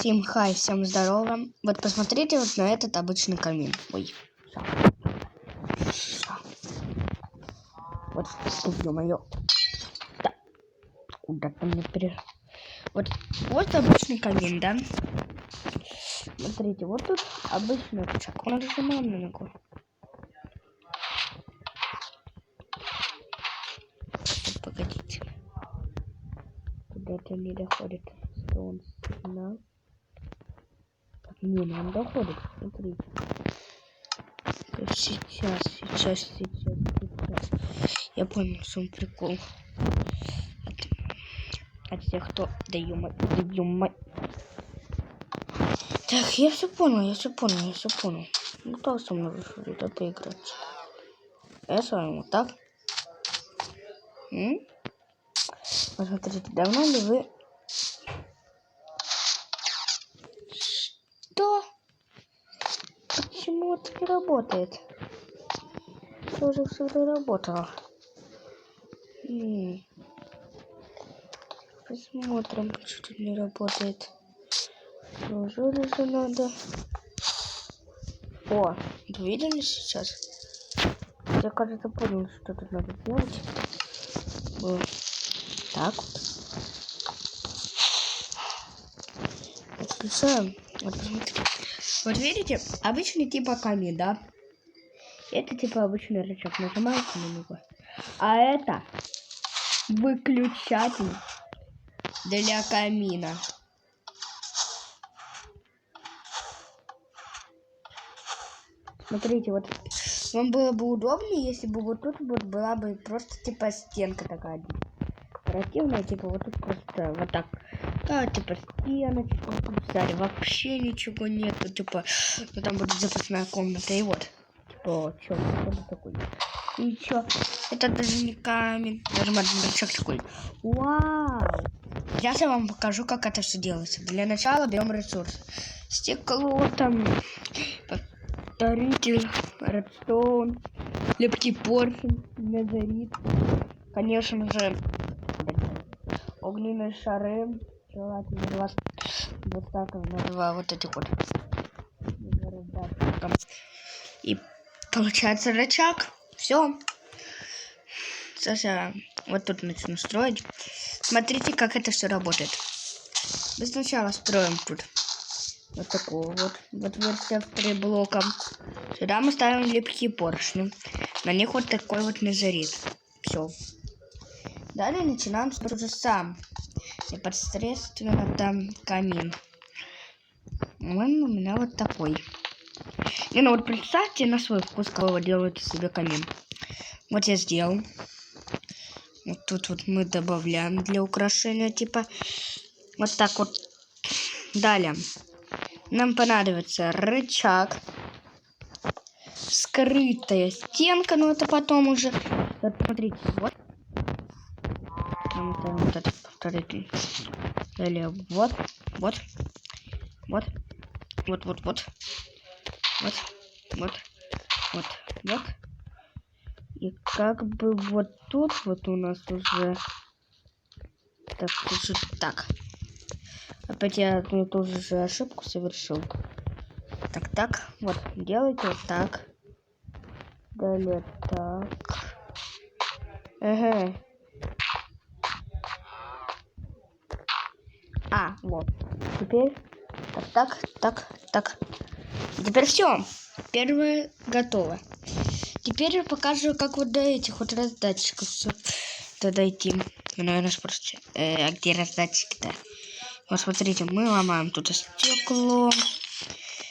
Всем хай, всем здорово. Вот посмотрите вот на этот обычный камин. Ой. Вот, ё-моё. Да. Куда-то мне Вот обычный камин, да? Смотрите, вот тут обычный рычаг. Он нажимаем на него. Погодите. Куда-то не доходит. Что он сигнал? Не, он доходит. Смотрите. Сейчас. Я понял, что он прикол. От тех, кто... Да ё-моё. Так, я все понял. Ну так со мной решили, да поиграть. Я с вами вот так. Посмотрите, давно ли вы... Что? Почему это не работает? Что же всегда работало? Посмотрим, что тут не работает. Неужели же надо... О, вы видели сейчас? Я, кажется, понял, что тут надо делать. Вот так вот. Включаем. Вот, посмотрите. Вот видите, обычный типа камин, да? Это типа обычный рычаг. Нажимаете на него. А это выключатель для камина. Смотрите, вот вам было бы удобнее, если бы вот тут вот была бы просто типа стенка такая декоративная, типа вот тут просто вот так. Да, типа стеночка, сзади вообще ничего нету, типа, ну там будет запасная комната, и вот. Типа, что такое? И чё? Это даже не камень, даже рычаг такой. Вау! Сейчас я вам покажу, как это все делается. Для начала берем ресурс. Стекло там, повторитель, редстоун, лепкий поршень, незарит, конечно же, огненные шары, желательно вот так на два вот этих вот. И получается рычаг. Все. Сейчас вот тут начну строить. Смотрите, как это все работает. Мы сначала строим тут вот такого вот версия в 3 блока. Сюда мы ставим липкие поршни. На них вот такой вот незарит. Все. Далее начинаем то же самое. Непосредственно там камин. Он у меня вот такой. И ну вот представьте на свой вкус, кого вы делаете себе камин. Вот я сделал. Вот тут вот мы добавляем для украшения, типа вот так вот. Далее нам понадобится рычаг, скрытая стенка, но это потом уже. Вот смотрите, вот. Вот это повторитель. Далее вот. И как бы вот тут вот у нас уже так. Опять я одну и ту же ошибку совершил. Так. Вот, делайте вот так. Далее так. Ага. Вот. Теперь так. Теперь все. Первое готово. Теперь я покажу, как вот до этих вот раздатчиков все дойти. Вы, наверное, спросите, а где раздатчики-то? Вот смотрите, мы ломаем тут стекло.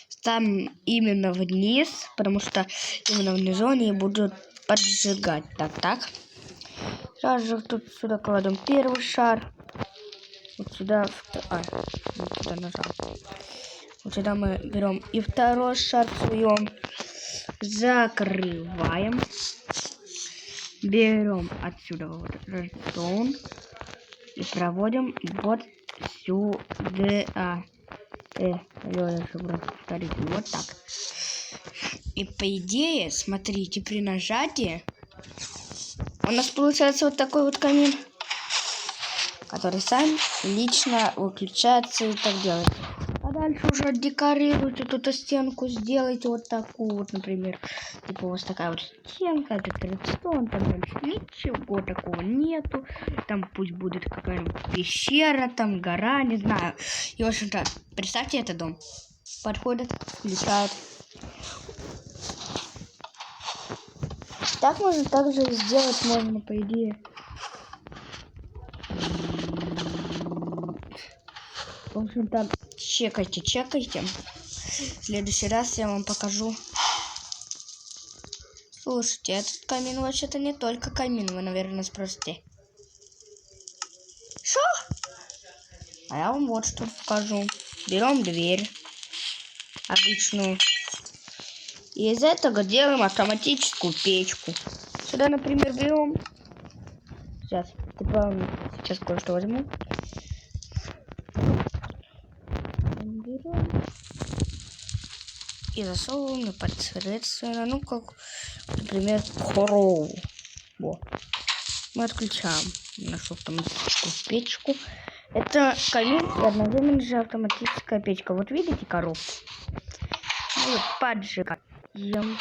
Ставим именно вниз, потому что именно внизу они будут поджигать. Так. Сразу же тут сюда кладем первый шар. Вот сюда... вот сюда нажал. Вот сюда мы берем и второй шар суем. Закрываем. Берем отсюда вот редстоун. И проводим вот сюда. Я забыл повторить. Вот так. И по идее, смотрите, при нажатии у нас получается вот такой вот камин, который сам лично выключается и так делает. А дальше уже декорируйте, тут стенку сделайте вот такую вот, например. Типа у вас такая вот стенка, это редстоун, там дальше ничего такого нету. Там пусть будет какая-нибудь пещера, там гора, не знаю. И в общем-то, представьте этот дом. Подходят, включают. Так можно также сделать, можно, по идее. В общем-то, чекайте. В следующий раз я вам покажу. Слушайте, этот камин вообще-то не только камин, вы, наверное, спросите. Что? А я вам вот что покажу. Берем дверь обычную. И из этого делаем автоматическую печку. Сюда, например, берем. Сейчас кое-что возьму. Берем и засовываем непосредственно, ну как, например, корову. Вот. Мы отключаем нашу автоматическую печку. Это камин и одновременно же автоматическая печка. Вот видите коробку? Мы ее поджигаем.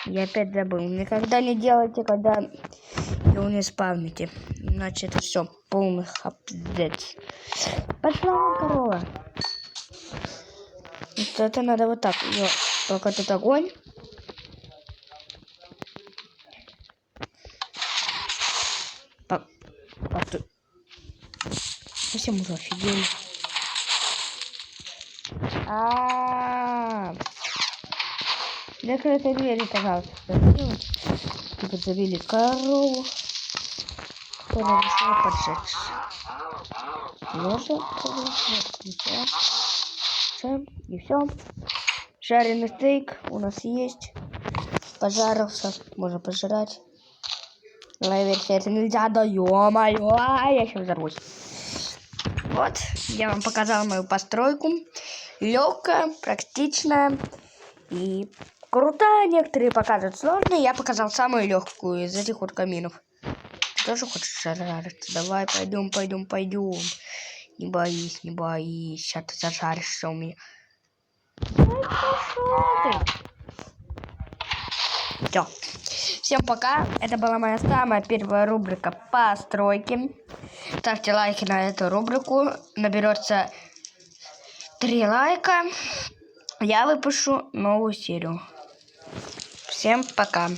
Я опять забыл. Никогда не делайте, когда его не спавните. Иначе это все полный апдейт. Пошла корова. Вот это надо вот так. Только тут огонь. Совсем уже офигели. Закрытой двери, пожалуйста. Типа забили корову, которая решила поджечь. Ложим, включаем, и все. Жареный стейк у нас есть. Пожарился, можно пожрать. Наверное, это нельзя, да ё-моё, я сейчас взорвусь. Вот, я вам показала мою постройку. Легкая, практичная и крутая. Некоторые показывают сложные. Я показал самую легкую из этих вот каминов. Ты тоже хочешь зажариться? Давай, пойдем. Не боись. Сейчас ты зажаришься у меня. Все. Всем пока. Это была моя самая первая рубрика постройки. Ставьте лайки на эту рубрику. Наберется 3 лайка. Я выпущу новую серию. Всем пока.